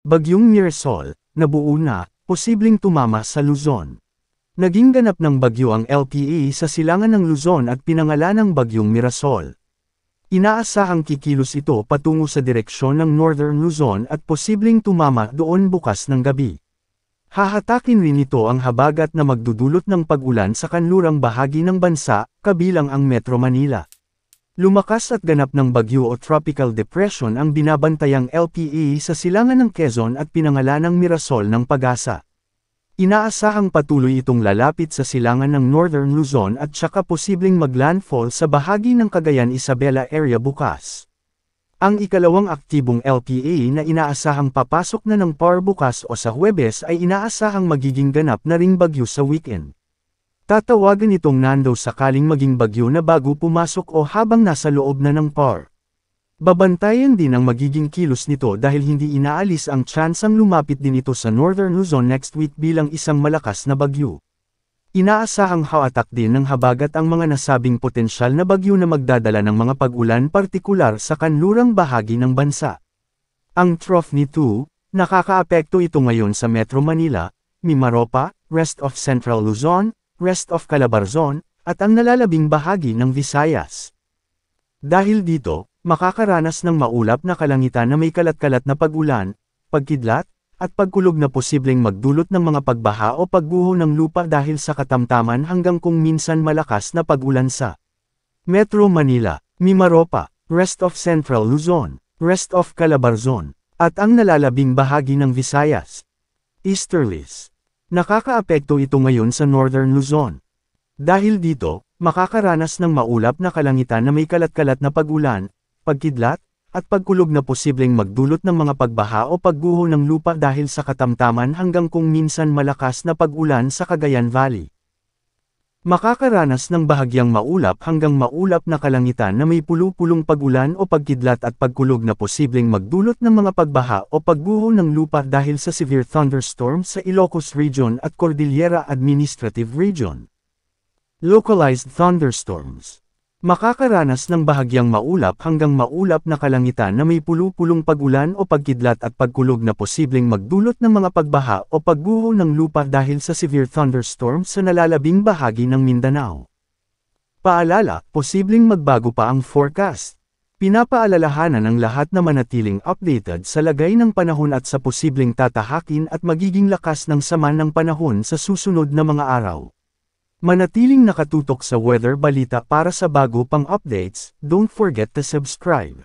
Bagyong Mirasol, nabuo na, posibleng tumama sa Luzon. Naging ganap ng bagyo ang LPA sa silangan ng Luzon at pinangalanang Bagyong Mirasol. Inaasahang kikilos ito patungo sa direksyon ng Northern Luzon at posibleng tumama doon bukas ng gabi. Hahatakin rin ito ang habagat na magdudulot ng pag-ulan sa kanlurang bahagi ng bansa, kabilang ang Metro Manila. Lumakas at ganap ng bagyo o tropical depression ang binabantayang LPA sa silangan ng Quezon at pinangalanang Mirasol ng Pag-asa. Inaasahang patuloy itong lalapit sa silangan ng Northern Luzon at saka posibleng maglandfall sa bahagi ng Cagayan Isabela area bukas. Ang ikalawang aktibong LPA na inaasahang papasok na ng PAR bukas o sa Huwebes ay inaasahang magiging ganap na ring bagyo sa weekend. Tatawagan itong nandaw sakaling maging bagyo na bago pumasok o habang nasa loob na ng PAR. Babantayan din ang magiging kilos nito dahil hindi inaalis ang tsansang lumapit din ito sa Northern Luzon next week bilang isang malakas na bagyo. Inaasahang hawatak din ng habagat ang mga nasabing potensyal na bagyo na magdadala ng mga pag-ulan partikular sa kanlurang bahagi ng bansa. Ang trough nito, nakakaapekto ito ngayon sa Metro Manila, Mimaropa, rest of Central Luzon, rest of Calabarzon, at ang nalalabing bahagi ng Visayas. Dahil dito, makakaranas ng maulap na kalangitan na may kalat-kalat na pag-ulan, pagkidlat, at pagkulog na posibleng magdulot ng mga pagbaha o pagguho ng lupa dahil sa katamtaman hanggang kung minsan malakas na pag-ulan sa Metro Manila, Mimaropa, rest of Central Luzon, rest of Calabarzon, at ang nalalabing bahagi ng Visayas. Easterlies. Nakakaapekto ito ngayon sa Northern Luzon. Dahil dito, makakaranas ng maulap na kalangitan na may kalat-kalat na pag-ulan, pagkidlat, at pagkulog na posibleng magdulot ng mga pagbaha o pagguho ng lupa dahil sa katamtaman hanggang kung minsan malakas na pag-ulan sa Cagayan Valley. Makakaranas ng bahagyang maulap hanggang maulap na kalangitan na may pulu-pulong pag-ulan o pagkidlat at pagkulog na posibleng magdulot ng mga pagbaha o pagguho ng lupa dahil sa severe thunderstorms sa Ilocos Region at Cordillera Administrative Region. Localized thunderstorms. Makakaranas ng bahagyang maulap hanggang maulap na kalangitan na may pulu-pulong pag-ulan o pagkidlat at pagkulog na posibleng magdulot ng mga pagbaha o pagguho ng lupa dahil sa severe thunderstorms sa nalalabing bahagi ng Mindanao. Paalala, posibleng magbago pa ang forecast. Pinapaalalahanan ang lahat na manatiling updated sa lagay ng panahon at sa posibleng tatahakin at magiging lakas ng sama ng panahon sa susunod na mga araw. Manatiling nakatutok sa Weather Balita para sa bago pang updates, don't forget to subscribe.